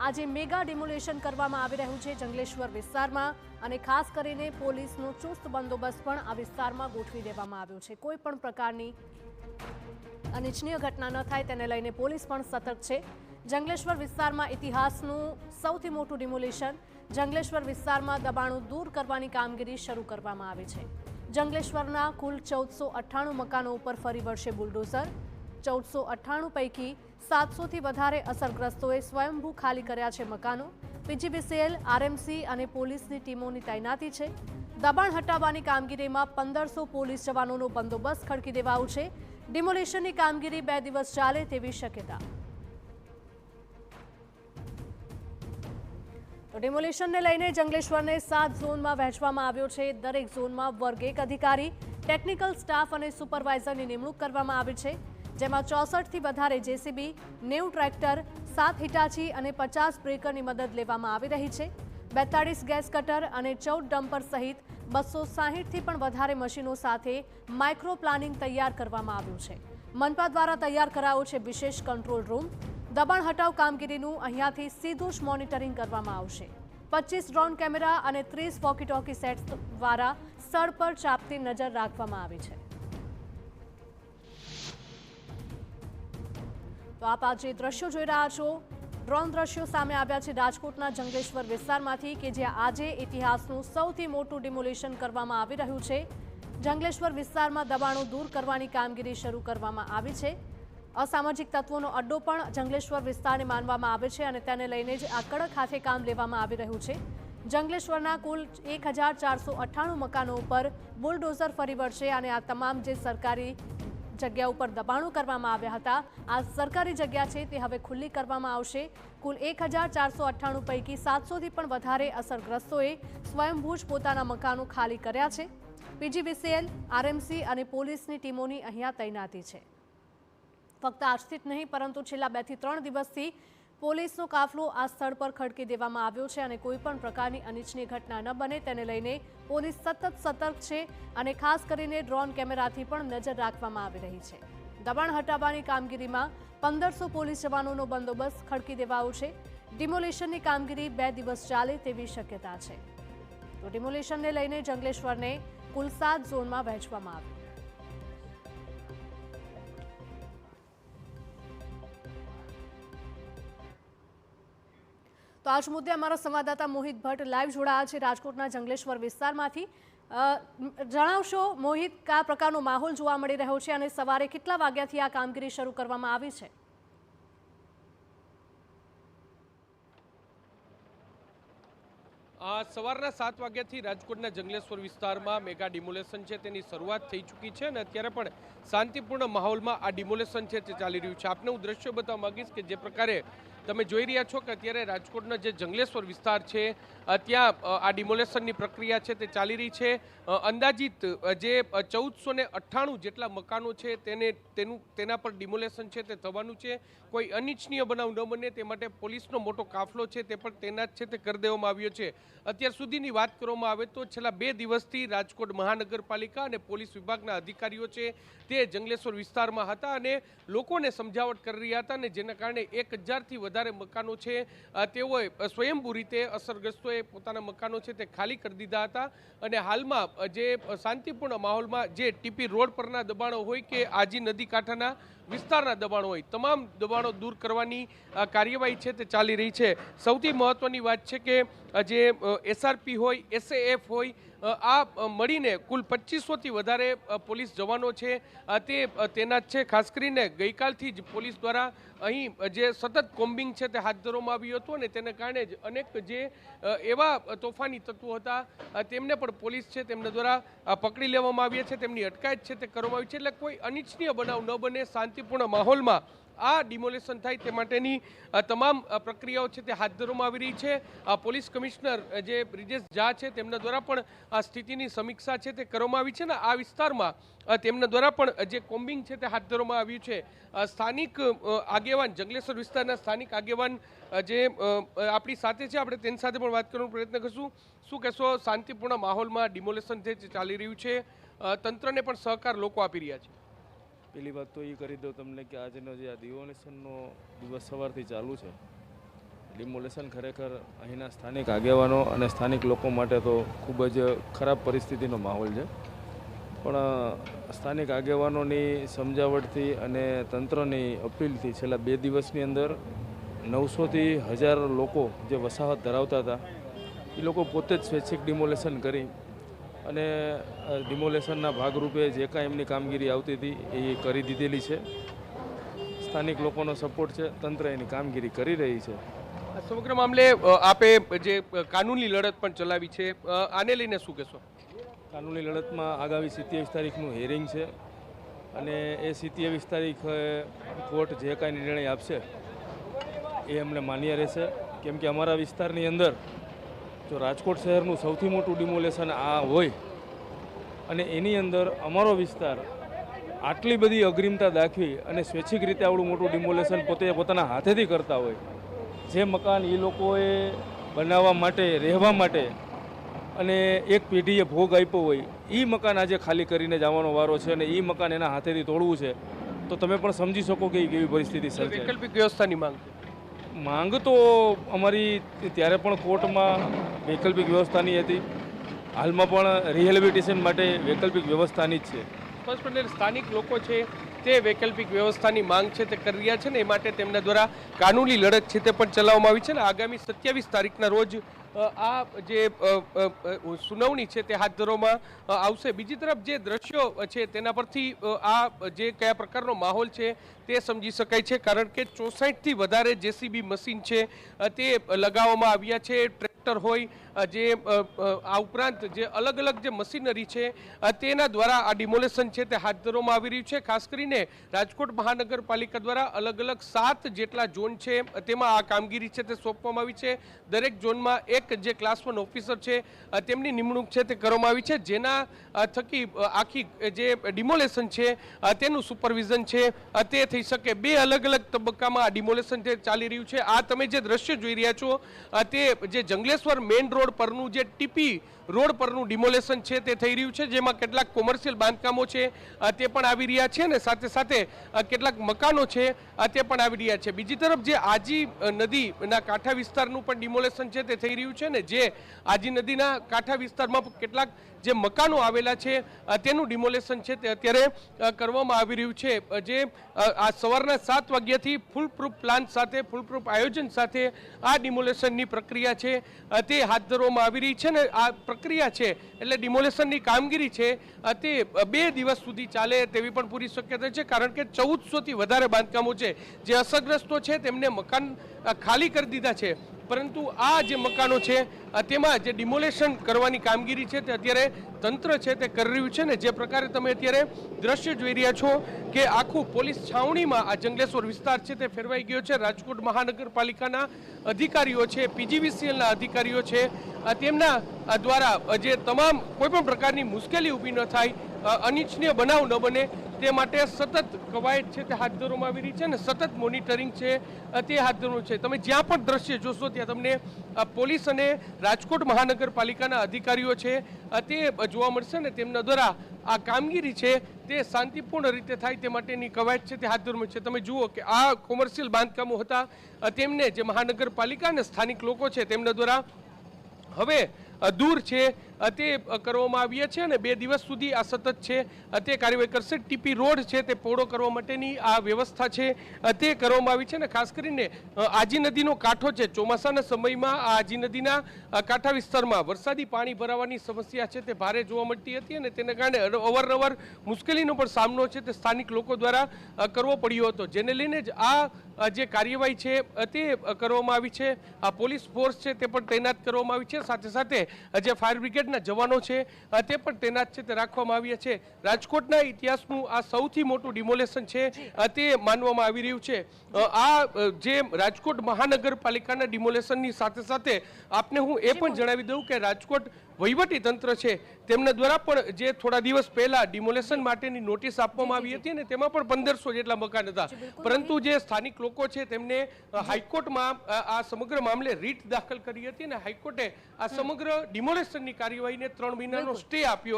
આજે mega demolition કરવામાં આવી રહ્યું છે જંગલેશ્વર વિસ્તારમાં અને ખાસ કરીને પોલીસનો ચુસ્ત બંદોબસ્ત પણ આ વિસ્તારમાં ગોઠવી દેવામાં આવ્યો છે। કોઈ પણ પ્રકારની અનિચ્છનીય ઘટના ન થાય તેને લઈને પોલીસ પણ સતર્ક છે। જંગલેશ્વર વિસ્તારમાં ઇતિહાસનું સૌથી મોટું ડિમોલેશન જંગલેશ્વર વિસ્તારમાં દબાણો દૂર કરવાની કામગીરી શરૂ કરવામાં આવી છે। જંગલેશ્વરના કુલ 1498 મકાનો ઉપર ફરી વળશે બુલડોઝર। 1498 પૈકી 700 થી વધારે અસરગ્રસ્તોએ સ્વયંભૂ ખાલી કર્યા છે મકાનો। પીજીવીસીએલ, આરએમસી અને પોલીસની ટીમોની તૈનાતી છે। દબાણ હટાવવાની કામગીરીમાં 1500 પોલીસ જવાનોનો બંદોબસ્ત ખડકી દેવાયો છે। ડિમોલેશનની કામગીરી 2 દિવસ ચાલે તેવી શક્યતા। તો ડિમોલેશનને લઈને જંગલેશ્વરને 7 ઝોનમાં વહેંચવામાં આવ્યો છે। દરેક ઝોનમાં વર્ગ 1 અધિકારી, ટેકનિકલ સ્ટાફ અને સુપરવાઇઝરની નિમણૂક કરવામાં આવી છે, જેમાં 64 થી વધારે જેસીબી, 90 ટ્રેક્ટર, 7 હિટાચી અને 50 બ્રેકરની મદદ લેવામાં આવી રહી છે। 42 ગેસ કટર અને 14 ડમ્પર સહિત 260 થી પણ વધારે મશીનો સાથે માઇક્રો પ્લાનિંગ તૈયાર કરવામાં આવ્યું છે। મનપા દ્વારા તૈયાર કરાયો છે વિશેષ કંટ્રોલ રૂમ। દબાણ હટાવ કામગીરીનું અહીંયાથી સીધું જ મોનિટરિંગ કરવામાં આવશે। 25 ડ્રોન કેમેરા અને 30 વોકી ટોકી સેટ્સ દ્વારા સ્થળ પર ચાંપતી નજર રાખવામાં આવી છે। તો આપ આજે દ્રશ્યો જોઈ રહ્યા છો। ડ્રોન દ્રશ્યો સામે આવ્યા છે રાજકોટના જંગલેશ્વર વિસ્તારમાંથી કે જ્યાં આજે ઇતિહાસનું સૌથી મોટું ડિમોલેશન કરવામાં આવી રહ્યું છે। જંગલેશ્વર વિસ્તારમાં દબાણો દૂર કરવાની કામગીરી શરૂ કરવામાં આવી છે। અસામાજિક તત્વોનો અડ્ડો પણ જંગલેશ્વર વિસ્તારને માનવામાં આવે છે અને તેને લઈને જ આ કડક હાથે કામ લેવામાં આવી રહ્યું છે। જંગલેશ્વરના કુલ 1498 મકાનો ઉપર બુલડોઝર ફરી વળશે અને આ તમામ જે સરકારી જગ્યા ઉપર દબાણો કરવામાં આવ્યા હતા, આ સરકારી જગ્યા છે તે હવે ખુલ્લી કરવામાં આવશે। કુલ 1498 પૈકી 700 થી પણ વધારે અસરગ્રસ્તોએ સ્વયંભૂ જ પોતાના મકાનો ખાલી કર્યા છે। પીજીવીસીએલ, આરએમસી અને પોલીસની ટીમોની અહીંયા તૈનાતી છે। ફક્ત આજથી જ નહીં પરંતુ છેલ્લા 2 થી 3 દિવસથી પોલીસનો કાફલો આ સ્થળ પર ખડકી દેવામાં આવ્યો છે અને કોઈપણ પ્રકારની અનિચ્છનીય ઘટના ન બને તેને લઈને પોલીસ સતત સતર્ક છે અને ખાસ કરીને ડ્રોન કેમેરાથી પણ નજર રાખવામાં આવી રહી છે। દબાણ હટાવવાની કામગીરીમાં 1500 પોલીસ જવાનોનો બંદોબસ્ત ખડકી દેવાયો છે। ડિમોલેશનની કામગીરી 2 દિવસ ચાલે તેવી શક્યતા છે। તો ડિમોલેશનને લઈને જંગલેશ્વરને કુલ 7 ઝોનમાં વહેંચવામાં આવ્યું। તો આજ મુદ્દે અમારા સંવાદદાતા મોહિત ભટ્ટ લાઈવ જોડાયા છે રાજકોટના જંગલેશ્વર વિસ્તારમાંથી। જણાવશો મોહિત, કયા પ્રકારનો માહોલ જોવા મળી રહ્યો છે અને સવારે કેટલા વાગ્યાથી આ કામગીરી શરૂ કરવામાં આવી છે? સવારના 7 વાગ્યાથી રાજકોટના જંગલેશ્વર વિસ્તારમાં મેગા ડિમોલેશન છે તેની શરૂઆત થઈ ચૂકી છે અને અત્યારે પણ શાંતિપૂર્ણ માહોલમાં આ ડિમોલેશન છે તે ચાલી રહ્યું છે। આપને હું દ્રશ્યો બતાવવા માંગીશ કે જે પ્રકારે તમે જોઈ રહ્યા છો કે અત્યારે રાજકોટનો જે જંગલેશ્વર વિસ્તાર છે ત્યાં આ ડિમોલેશનની પ્રક્રિયા છે તે ચાલી રહી છે। અંદાજિત જે 1498 જેટલા મકાનો છે તેના પર ડિમોલેશન છે તે થવાનું છે। કોઈ અનિચ્છનીય બનાવ ન બને તે માટે પોલીસનો મોટો કાફલો છે તે પણ તૈનાત છે તે કરી દેવામાં આવ્યો છે। અત્યાર સુધીની વાત કરવામાં આવે તો છેલ્લા 2 દિવસથી રાજકોટ મહાનગરપાલિકા અને પોલીસ વિભાગના અધિકારીઓ છે તે જંગલેશ્વર વિસ્તારમાં હતા અને લોકોને સમજાવટ કરી રહ્યા હતા અને જેના કારણે 1000 થી વધારે મકાનો છે તેઓએ સ્વયંભૂ રીતે અસરગ્રસ્તોએ પોતાના મકાનો છે તે ખાલી કરી દીધા હતા અને હાલમાં જે શાંતિપૂર્ણ માહોલમાં જે ટીપી રોડ પરના દબાણો હોય કે આજી નદી કાંઠાના વિસ્તારના દબાણો હોય તમામ દબાણો દૂર કરવાની કાર્યવાહી છે તે ચાલી રહી છે। સૌથી મહત્વની વાત છે કે જે એસઆરપી હોય, એસએએફ હોય, આ મળીને કુલ 2500 થી વધારે પોલીસ જવાનો છે તે તૈનાત છે। ખાસ કરીને ગઈકાલથી જ પોલીસ દ્વારા અહીં જે સતત કોમ્બિંગ છે તે હાથ ધરવામાં આવ્યું હતું અને તેને કારણે જ અનેક જે એવા તોફાની તત્વો હતા તેમને પણ પોલીસ છે તેમના દ્વારા પકડી લેવામાં આવ્યા છે, તેમની અટકાયત છે તે કરવામાં આવી છે। એટલે કોઈ અનિચ્છનીય બનાવ ન બને, શાંતિપૂર્ણ માહોલમાં આ ડિમોલેશન થાય તે માટેની તમામ પ્રક્રિયાઓ છે તે હાથ ધરવામાં આવી રહી છે। પોલીસ કમિશનર જે બ્રિજેશ ઝા છે તેમના દ્વારા પણ આ સ્થિતિની સમીક્ષા છે તે કરવામાં આવી છે ને આ વિસ્તારમાં તેમના દ્વારા પણ જે કોમ્બિંગ છે તે હાથ ધરવામાં આવ્યું છે। સ્થાનિક આગેવાન, જંગલેશ્વર વિસ્તારના સ્થાનિક આગેવાન જે આપણી સાથે છે, આપણે તેની સાથે પણ વાત કરવાનો પ્રયત્ન કરશું। શું કહેશો, શાંતિપૂર્ણ માહોલમાં ડિમોલેશન છે જે ચાલી રહ્યું છે, તંત્રને પણ સહકાર લોકો આપી રહ્યા છે? પહેલી વાત તો એ કરી દઉં તમને કે આજનો જે આ ડિમોલેશનનો દિવસ સવારથી ચાલુ છે ડિમોલેશન ખરેખર અહીંના સ્થાનિક આગેવાનો અને સ્થાનિક લોકો માટે તો ખૂબ જ ખરાબ પરિસ્થિતિનો માહોલ છે. પણ સ્થાનિક આગેવાનોની સમજાવટથી અને તંત્રની અપીલથી છેલ્લા 2 દિવસની અંદર 900થી 1000 લોકો જે વસાહત ધરાવતા હતા એ લોકો પોતે જ સ્વૈચ્છિક ડિમોલેશન કરી અને ડિમોલેશનના ભાગરૂપે જે કાંઈ એમની કામગીરી આવતી હતી એ કરી દીધેલી છે. સ્થાનિક લોકોનો સપોર્ટ છે, તંત્ર એની કામગીરી કરી રહી છે. આ સમગ્ર મામલે આપે જે કાનૂની લડત પણ ચલાવી છે, આને લઈને શું કહેશો? કાનૂની લડતમાં આગામી 27 તારીખનું હિયરિંગ છે અને એ 27 તારીખે કોર્ટ જે કાંઈ નિર્ણય આપશે એ અમને માન્ય રહેશે. કેમ કે અમારા વિસ્તારની અંદર જો રાજકોટ શહેરનું સૌથી મોટું ડિમોલેશન આ હોય અને એની અંદર અમારો વિસ્તાર આટલી બધી અગ્રિમતા દાખવી અને સ્વૈચ્છિક રીતે આવડું મોટું ડિમોલેશન પોતાના હાથેથી કરતા હોય, જે મકાન એ લોકોએ બનાવવા માટે, રહેવા માટે અને એક પેઢીએ ભોગ આપ્યો હોય, એ મકાન આજે ખાલી કરીને જવાનો વારો છે અને એ મકાન એના હાથેથી તોડવું છે, તો તમે પણ સમજી શકો કે કેવી પરિસ્થિતિ સર્જાય. વૈકલ્પિક વ્યવસ્થાની માંગ તો અમારી ત્યારે પણ કોર્ટમાં વૈકલ્પિક વ્યવસ્થાની હતી, હાલમાં પણ રિહેબિલિટેશન માટે વૈકલ્પિક વ્યવસ્થાની જ છે. સ્પષ્ટપણે સ્થાનિક લોકો છે તે વૈકલ્પિક વ્યવસ્થાની માંગ છે તે કરી રહ્યા છે ને એ માટે તેમના દ્વારા કાનૂની લડત છે તે પણ ચલાવવામાં આવી છે ને આગામી 27 તારીખના રોજ આ જે સુનાવણી છે તે હાથ ધરવામાં આવશે. બીજી તરફ જે દ્રશ્યો છે તેના પરથી આ જે કયા પ્રકારનો માહોલ છે તે સમજી શકાય છે, કારણ કે 64થી વધારે જેસીબી મશીન છે તે લગાવવામાં આવ્યા છે. ટ્રેક્ટર હોય, જે આ ઉપરાંત જે અલગ અલગ જે મશીનરી છે તેના દ્વારા આ ડિમોલેશન છે તે હાથ ધરવામાં આવી રહ્યું છે. ખાસ કરીને રાજકોટ મહાનગરપાલિકા દ્વારા અલગ અલગ 7 જેટલા ઝોન છે તેમાં આ કામગીરી છે તે સોંપવામાં આવી છે. દરેક ઝોનમાં એક જે ક્લાસ 1 ઓફિસર છે તેમની નિમણૂક છે તે કરવામાં આવી છે, જેના થકી આખી જે ડિમોલેશન છે તેનું સુપરવિઝન છે તે થઈ શકે. 2 અલગ અલગ તબક્કામાં આ ડિમોલેશન તે ચાલી રહ્યું છે. આ તમે જે દ્રશ્ય જોઈ રહ્યા છો તે જે જંગલેશ્વર મેઇન રોડ પરનું જે ટીપી રોડ પરનું ડિમોલેશન છે તે થઈ રહ્યું છે, જેમાં કેટલાક કોમર્શિયલ બાંધકામો છે તે પણ આવી રહ્યા છે અને સાથે સાથે કેટલાક મકાનો છે તે પણ આવી રહ્યા છે. બીજી તરફ જે આજી નદીના કાંઠા વિસ્તારનું પણ ડિમોલેશન છે તે થઈ રહ્યું છે ને જે આજી નદીના કાંઠા વિસ્તારમાં કેટલાક જે મકાનો આવેલા છે તેનું ડિમોલેશન છે તે અત્યારે કરવામાં આવી રહ્યું છે. જે આ સવારના 7 વાગ્યાથી ફૂલપ્રૂફ પ્લાન સાથે, ફૂલપ્રૂફ આયોજન સાથે આ ડિમોલેશનની પ્રક્રિયા છે તે હાથ ધરવામાં આવી રહી છે ને આ પ્રક્રિયા છે એટલે ડિમોલેશનની કામગીરી છે તે 2 દિવસ સુધી ચાલે તેવી પણ પૂરી શક્યતા છે, કારણ કે 1400થી વધારે બાંધકામો છે જે અસરગ્રસ્તો છે તેમને મકાન ખાલી કરી દીધા છે, પરંતુ આ જે મકાનો છે તેમાં જે ડિમોલેશન કરવાની કામગીરી છે તે અત્યારે તંત્ર છે તે કરી રહ્યું છે ને જે પ્રકારે તમે અત્યારે દ્રશ્ય જોઈ રહ્યા છો કે આખું પોલીસ છાવણીમાં આ જંગલેશ્વર વિસ્તાર છે તે ફેરવાઈ ગયો છે. રાજકોટ મહાનગરપાલિકાના અધિકારીઓ છે, પીજીવીસીએલના અધિકારીઓ છે, તેમના દ્વારા જે તમામ કોઈપણ પ્રકારની મુશ્કેલી ઊભી ન થાય, અનિચ્છનીય બનાવ ન બને તે માટે સતત કવાયત છે તે હાથ ધરવામાં આવી રહી છે અને સતત મોનિટરિંગ છે તે હાથ ધરવાનું છે. તમે જ્યાં પણ દ્રશ્ય જોશો ત્યાં તમને પોલીસ અને રાજકોટ મહાનગરપાલિકાના અધિકારીઓ છે તે જોવા મળશે ને તેમના દ્વારા આ કામગીરી છે તે શાંતિપૂર્ણ રીતે થાય તે માટેની કવાયત છે તે હાથ ધરવામાં છે. તમે જુઓ કે આ કોમર્શિયલ બાંધકામો હતા તેમને જે મહાનગરપાલિકા અને સ્થાનિક લોકો છે તેમના દ્વારા હવે દૂર છે તે કરવામાં આવ્યા છે અને 2 દિવસ સુધી આ સતત છે તે કાર્યવાહી કરશે. ટીપી રોડ છે તે પહોળો કરવા માટેની આ વ્યવસ્થા છે તે કરવામાં આવી છે અને ખાસ કરીને આજી નદીનો કાંઠો છે, ચોમાસાના સમયમાં આ આજી નદીના કાંઠા વિસ્તારમાં વરસાદી પાણી ભરાવાની સમસ્યા છે તે ભારે જોવા મળતી હતી અને તેને કારણે અવારનવાર મુશ્કેલીનો પણ સામનો છે તે સ્થાનિક લોકો દ્વારા કરવો પડ્યો હતો, જેને લઈને જ આ જે કાર્યવાહી છે તે કરવામાં આવી છે. આ પોલીસ ફોર્સ છે તે પણ તૈનાત કરવામાં આવી છે, સાથે સાથે જે ફાયર બ્રિગેડના જવાનો છે તે પણ તૈનાત છે તે રાખવામાં આવ્યા છે. રાજકોટના ઇતિહાસનું આ સૌથી મોટું ડિમોલેશન છે તે માનવામાં આવી રહ્યું છે. આ જે રાજકોટ મહાનગરપાલિકાના ડિમોલેશનની સાથે સાથે આપને હું એ પણ જણાવી દઉં કે રાજકોટ વહીવટી તંત્ર છે તેમના દ્વારા પણ જે થોડા દિવસ પહેલા ડિમોલેશન માટેની નોટિસ આપવામાં આવી હતી અને તેમાં પણ 1500 જેટલા મકાન હતા, પરંતુ જે સ્થાનિક લોકો છે તેમને હાઈકોર્ટમાં આ સમગ્ર મામલે રીટ દાખલ કરી હતી અને હાઈકોર્ટે આ સમગ્ર ડિમોલેશનની કાર્યવાહીને 3 મહિનાનો સ્ટે આપ્યો.